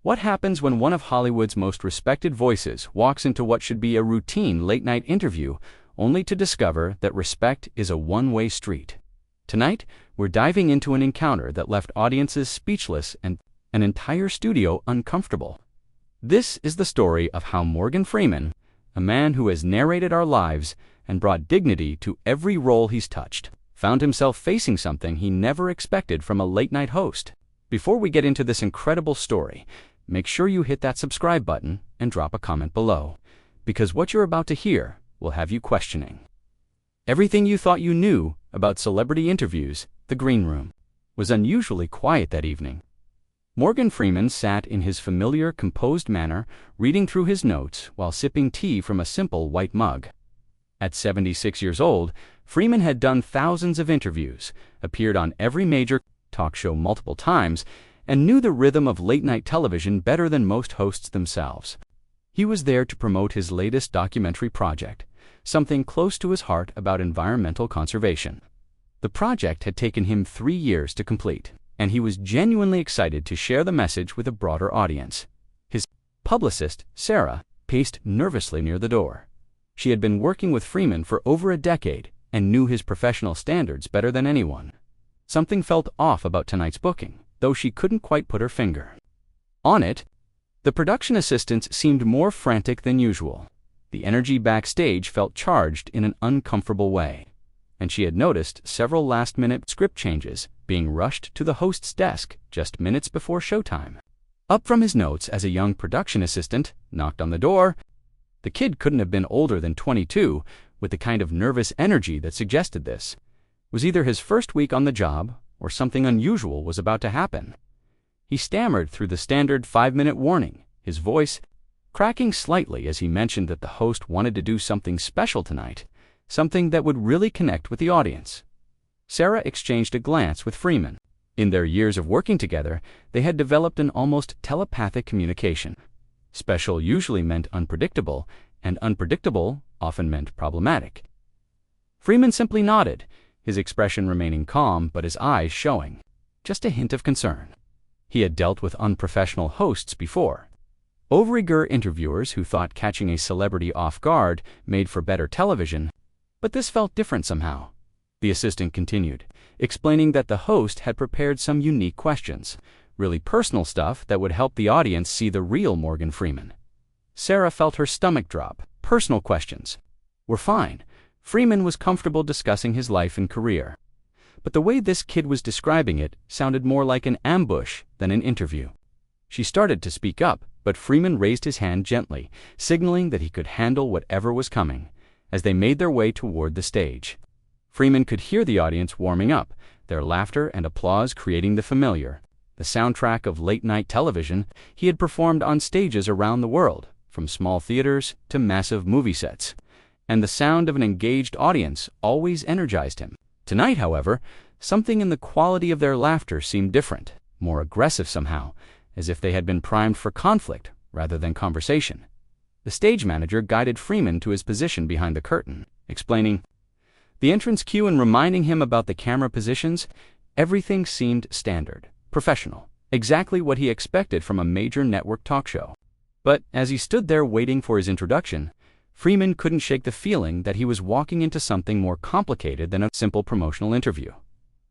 What happens when one of Hollywood's most respected voices walks into what should be a routine late-night interview, only to discover that respect is a one-way street? Tonight, we're diving into an encounter that left audiences speechless and an entire studio uncomfortable. This is the story of how Morgan Freeman, a man who has narrated our lives and brought dignity to every role he's touched, found himself facing something he never expected from a late-night host. Before we get into this incredible story, make sure you hit that subscribe button and drop a comment below, because what you're about to hear will have you questioning everything you thought you knew about celebrity interviews. The green room was unusually quiet that evening. Morgan Freeman sat in his familiar, composed manner, reading through his notes while sipping tea from a simple white mug. At 76 years old, Freeman had done thousands of interviews, appeared on every major talk show multiple times, and knew the rhythm of late-night television better than most hosts themselves. He was there to promote his latest documentary project, something close to his heart about environmental conservation. The project had taken him 3 years to complete, and he was genuinely excited to share the message with a broader audience. His publicist, Sarah, paced nervously near the door. She had been working with Freeman for over a decade and knew his professional standards better than anyone. Something felt off about tonight's booking, though she couldn't quite put her finger on it. The production assistants seemed more frantic than usual. The energy backstage felt charged in an uncomfortable way, and she had noticed several last-minute script changes being rushed to the host's desk just minutes before showtime. Up from his notes as a young production assistant, knocked on the door. The kid couldn't have been older than 22, with the kind of nervous energy that suggested this. It was either his first week on the job, or something unusual was about to happen. He stammered through the standard 5-minute warning, his voice cracking slightly as he mentioned that the host wanted to do something special tonight, something that would really connect with the audience. Sarah exchanged a glance with Freeman. In their years of working together, they had developed an almost telepathic communication. Special usually meant unpredictable, and unpredictable often meant problematic. Freeman simply nodded, his expression remaining calm but his eyes showing just a hint of concern. He had dealt with unprofessional hosts before. Overeager interviewers who thought catching a celebrity off guard made for better television, but this felt different somehow. The assistant continued, explaining that the host had prepared some unique questions, really personal stuff that would help the audience see the real Morgan Freeman. Sarah felt her stomach drop. Personal questions were fine. Freeman was comfortable discussing his life and career. But the way this kid was describing it sounded more like an ambush than an interview. She started to speak up, but Freeman raised his hand gently, signaling that he could handle whatever was coming, as they made their way toward the stage. Freeman could hear the audience warming up, their laughter and applause creating the familiar, the soundtrack of late-night television he had performed on stages around the world, from small theaters to massive movie sets. And the sound of an engaged audience always energized him. Tonight, however, something in the quality of their laughter seemed different, more aggressive somehow, as if they had been primed for conflict rather than conversation. The stage manager guided Freeman to his position behind the curtain, explaining the entrance cue and reminding him about the camera positions. Everything seemed standard, professional, exactly what he expected from a major network talk show. But as he stood there waiting for his introduction, Freeman couldn't shake the feeling that he was walking into something more complicated than a simple promotional interview.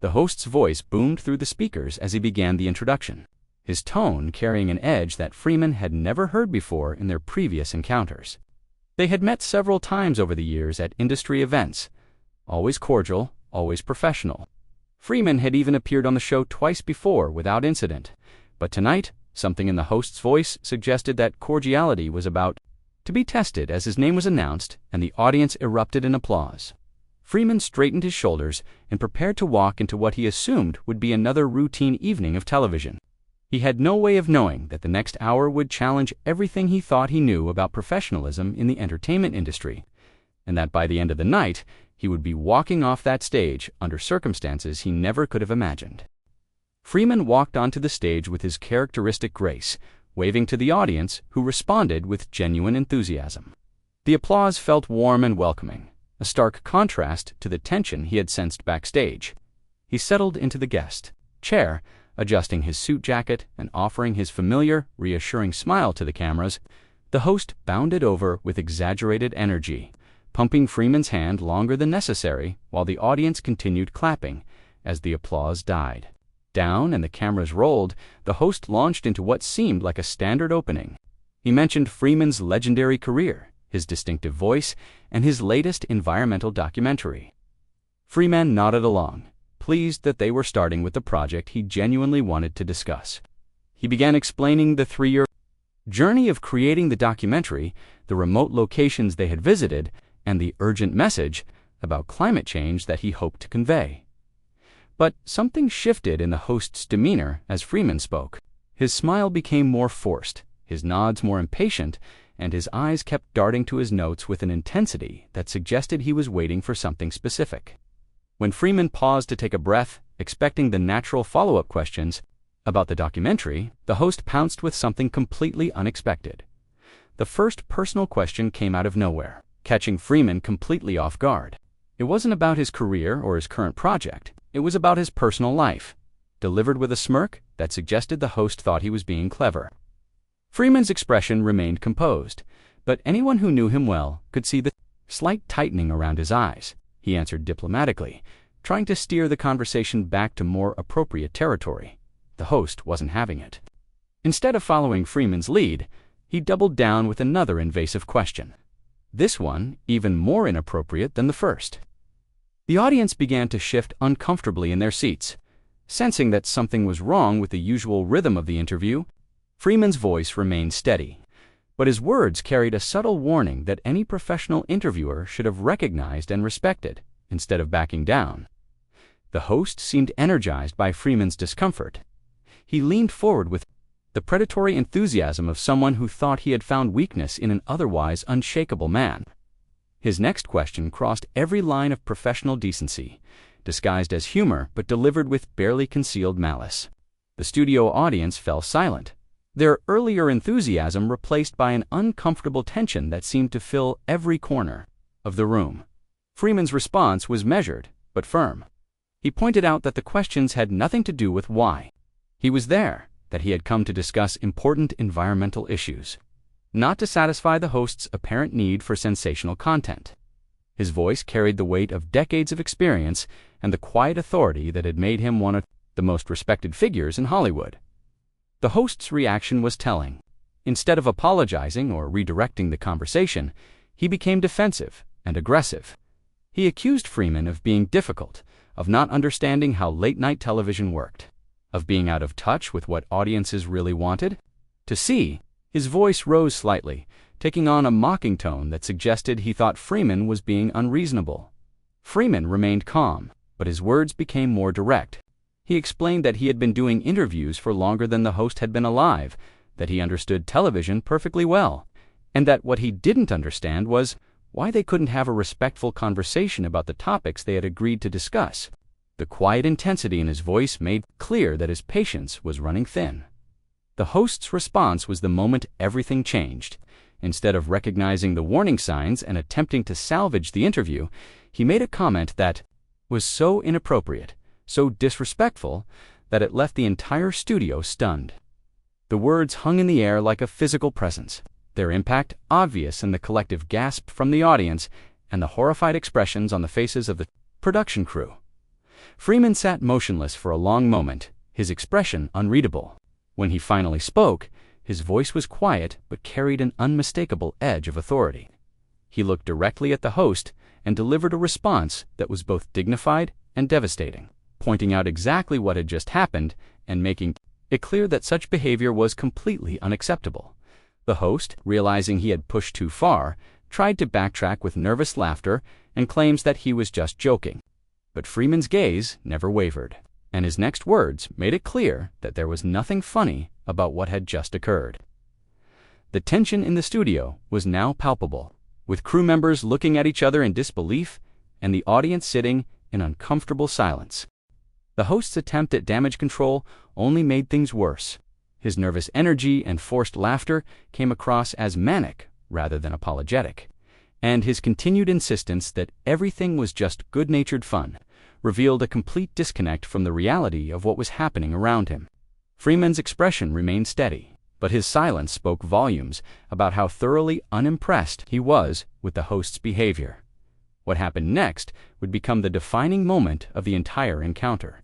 The host's voice boomed through the speakers as he began the introduction, his tone carrying an edge that Freeman had never heard before in their previous encounters. They had met several times over the years at industry events, always cordial, always professional. Freeman had even appeared on the show twice before without incident, but tonight, something in the host's voice suggested that cordiality was about to be tested as his name was announced and the audience erupted in applause. Freeman straightened his shoulders and prepared to walk into what he assumed would be another routine evening of television. He had no way of knowing that the next hour would challenge everything he thought he knew about professionalism in the entertainment industry, and that by the end of the night, he would be walking off that stage under circumstances he never could have imagined. Freeman walked onto the stage with his characteristic grace, waving to the audience, who responded with genuine enthusiasm. The applause felt warm and welcoming, a stark contrast to the tension he had sensed backstage. He settled into the guest chair, Adjusting his suit jacket and offering his familiar, reassuring smile to the cameras, the host bounded over with exaggerated energy, pumping Freeman's hand longer than necessary while the audience continued clapping as the applause died down and the cameras rolled. The host launched into what seemed like a standard opening. He mentioned Freeman's legendary career, his distinctive voice, and his latest environmental documentary. Freeman nodded along, pleased that they were starting with the project he genuinely wanted to discuss. He began explaining the 3-year journey of creating the documentary, the remote locations they had visited, and the urgent message about climate change that he hoped to convey. But something shifted in the host's demeanor as Freeman spoke. His smile became more forced, his nods more impatient, and his eyes kept darting to his notes with an intensity that suggested he was waiting for something specific. When Freeman paused to take a breath, expecting the natural follow-up questions about the documentary, the host pounced with something completely unexpected. The first personal question came out of nowhere, catching Freeman completely off guard. It wasn't about his career or his current project. It was about his personal life, delivered with a smirk that suggested the host thought he was being clever. Freeman's expression remained composed, but anyone who knew him well could see the slight tightening around his eyes. He answered diplomatically, trying to steer the conversation back to more appropriate territory. The host wasn't having it. Instead of following Freeman's lead, he doubled down with another invasive question. This one even more inappropriate than the first. The audience began to shift uncomfortably in their seats. Sensing that something was wrong with the usual rhythm of the interview, Freeman's voice remained steady, but his words carried a subtle warning that any professional interviewer should have recognized and respected, instead of backing down. The host seemed energized by Freeman's discomfort. He leaned forward with the predatory enthusiasm of someone who thought he had found weakness in an otherwise unshakable man. His next question crossed every line of professional decency, disguised as humor but delivered with barely concealed malice. The studio audience fell silent, their earlier enthusiasm replaced by an uncomfortable tension that seemed to fill every corner of the room. Freeman's response was measured but firm. He pointed out that the questions had nothing to do with why he was there, that he had come to discuss important environmental issues, not to satisfy the host's apparent need for sensational content. His voice carried the weight of decades of experience and the quiet authority that had made him one of the most respected figures in Hollywood. The host's reaction was telling. Instead of apologizing or redirecting the conversation, he became defensive and aggressive. He accused Freeman of being difficult, of not understanding how late-night television worked, of being out of touch with what audiences really wanted. To see, his voice rose slightly, taking on a mocking tone that suggested he thought Freeman was being unreasonable. Freeman remained calm, but his words became more direct. He explained that he had been doing interviews for longer than the host had been alive, that he understood television perfectly well, and that what he didn't understand was why they couldn't have a respectful conversation about the topics they had agreed to discuss. The quiet intensity in his voice made clear that his patience was running thin. The host's response was the moment everything changed. Instead of recognizing the warning signs and attempting to salvage the interview, he made a comment that was so inappropriate, so disrespectful, that it left the entire studio stunned. The words hung in the air like a physical presence, their impact obvious in the collective gasp from the audience and the horrified expressions on the faces of the production crew. Freeman sat motionless for a long moment, his expression unreadable. When he finally spoke, his voice was quiet but carried an unmistakable edge of authority. He looked directly at the host and delivered a response that was both dignified and devastating, pointing out exactly what had just happened and making it clear that such behavior was completely unacceptable. The host, realizing he had pushed too far, tried to backtrack with nervous laughter and claims that he was just joking. But Freeman's gaze never wavered, and his next words made it clear that there was nothing funny about what had just occurred. The tension in the studio was now palpable, with crew members looking at each other in disbelief and the audience sitting in uncomfortable silence. The host's attempt at damage control only made things worse. His nervous energy and forced laughter came across as manic rather than apologetic, and his continued insistence that everything was just good-natured fun revealed a complete disconnect from the reality of what was happening around him. Freeman's expression remained steady, but his silence spoke volumes about how thoroughly unimpressed he was with the host's behavior. What happened next would become the defining moment of the entire encounter.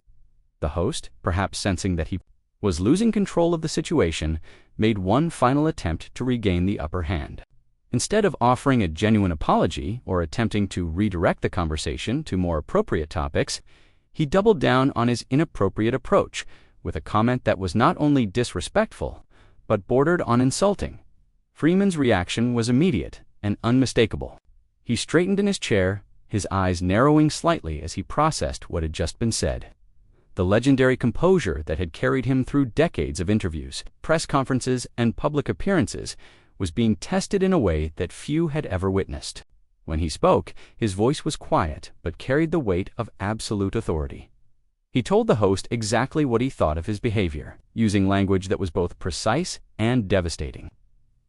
The host, perhaps sensing that he was losing control of the situation, made one final attempt to regain the upper hand. Instead of offering a genuine apology or attempting to redirect the conversation to more appropriate topics, he doubled down on his inappropriate approach with a comment that was not only disrespectful, but bordered on insulting. Freeman's reaction was immediate and unmistakable. He straightened in his chair, his eyes narrowing slightly as he processed what had just been said. The legendary composure that had carried him through decades of interviews, press conferences, and public appearances was being tested in a way that few had ever witnessed. When he spoke, his voice was quiet but carried the weight of absolute authority. He told the host exactly what he thought of his behavior, using language that was both precise and devastating.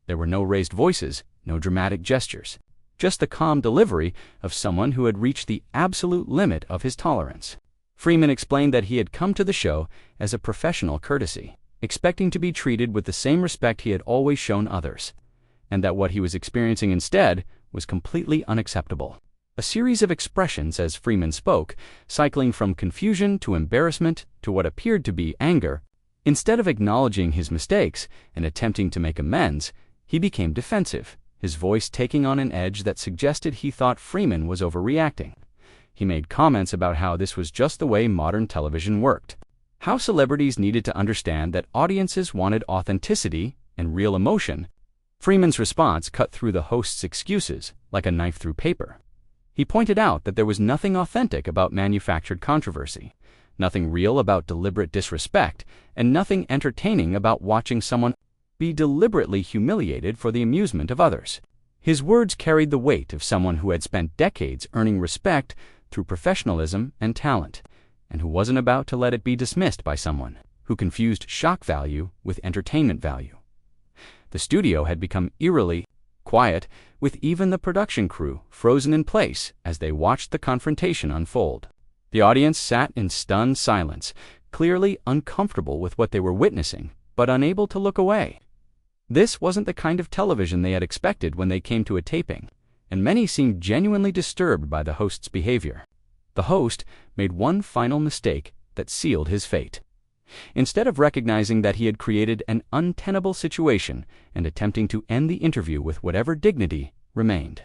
There were no raised voices, no dramatic gestures, just the calm delivery of someone who had reached the absolute limit of his tolerance. Freeman explained that he had come to the show as a professional courtesy, expecting to be treated with the same respect he had always shown others, and that what he was experiencing instead was completely unacceptable. A series of expressions as Freeman spoke, cycling from confusion to embarrassment to what appeared to be anger. Instead of acknowledging his mistakes and attempting to make amends, he became defensive, his voice taking on an edge that suggested he thought Freeman was overreacting. He made comments about how this was just the way modern television worked, how celebrities needed to understand that audiences wanted authenticity and real emotion. Freeman's response cut through the host's excuses like a knife through paper. He pointed out that there was nothing authentic about manufactured controversy, nothing real about deliberate disrespect, and nothing entertaining about watching someone be deliberately humiliated for the amusement of others. His words carried the weight of someone who had spent decades earning respect through professionalism and talent, and who wasn't about to let it be dismissed by someone who confused shock value with entertainment value. The studio had become eerily quiet, with even the production crew frozen in place as they watched the confrontation unfold. The audience sat in stunned silence, clearly uncomfortable with what they were witnessing, but unable to look away. This wasn't the kind of television they had expected when they came to a taping, and many seemed genuinely disturbed by the host's behavior. The host made one final mistake that sealed his fate. Instead of recognizing that he had created an untenable situation and attempting to end the interview with whatever dignity remained,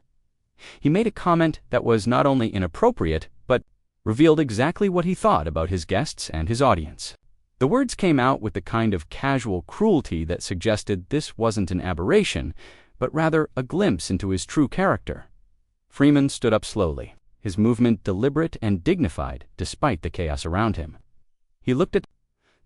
he made a comment that was not only inappropriate, but revealed exactly what he thought about his guests and his audience. The words came out with the kind of casual cruelty that suggested this wasn't an aberration, but rather a glimpse into his true character. Freeman stood up slowly, his movement deliberate and dignified despite the chaos around him. He looked at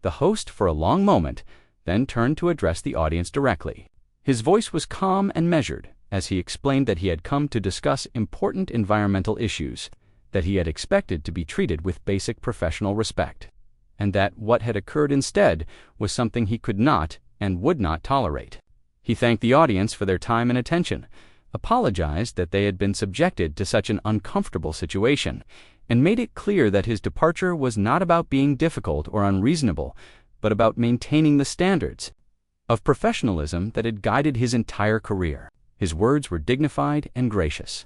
the host for a long moment, then turned to address the audience directly. His voice was calm and measured as he explained that he had come to discuss important environmental issues, that he had expected to be treated with basic professional respect, and that what had occurred instead was something he could not and would not tolerate. He thanked the audience for their time and attention, apologized that they had been subjected to such an uncomfortable situation, and made it clear that his departure was not about being difficult or unreasonable, but about maintaining the standards of professionalism that had guided his entire career. His words were dignified and gracious.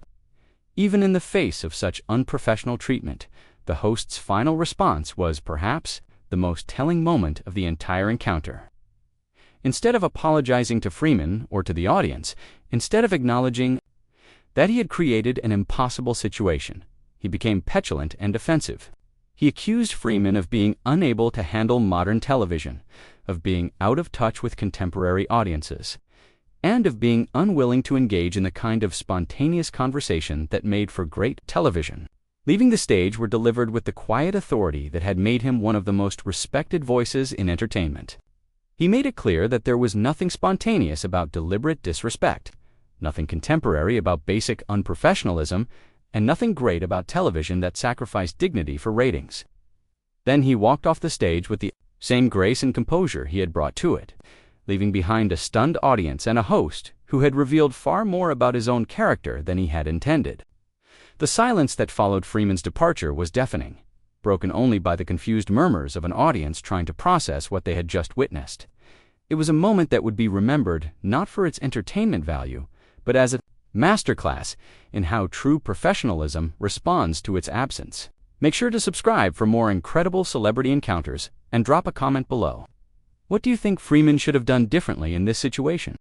Even in the face of such unprofessional treatment, the host's final response was perhaps the most telling moment of the entire encounter. Instead of apologizing to Freeman or to the audience, instead of acknowledging that he had created an impossible situation, he became petulant and defensive. He accused Freeman of being unable to handle modern television, of being out of touch with contemporary audiences, and of being unwilling to engage in the kind of spontaneous conversation that made for great television. Leaving the stage were delivered with the quiet authority that had made him one of the most respected voices in entertainment. He made it clear that there was nothing spontaneous about deliberate disrespect, nothing contemporary about basic unprofessionalism, and nothing great about television that sacrificed dignity for ratings. Then he walked off the stage with the same grace and composure he had brought to it, leaving behind a stunned audience and a host who had revealed far more about his own character than he had intended. The silence that followed Freeman's departure was deafening, broken only by the confused murmurs of an audience trying to process what they had just witnessed. It was a moment that would be remembered not for its entertainment value, but as a masterclass in how true professionalism responds to its absence. Make sure to subscribe for more incredible celebrity encounters and drop a comment below. What do you think Freeman should have done differently in this situation?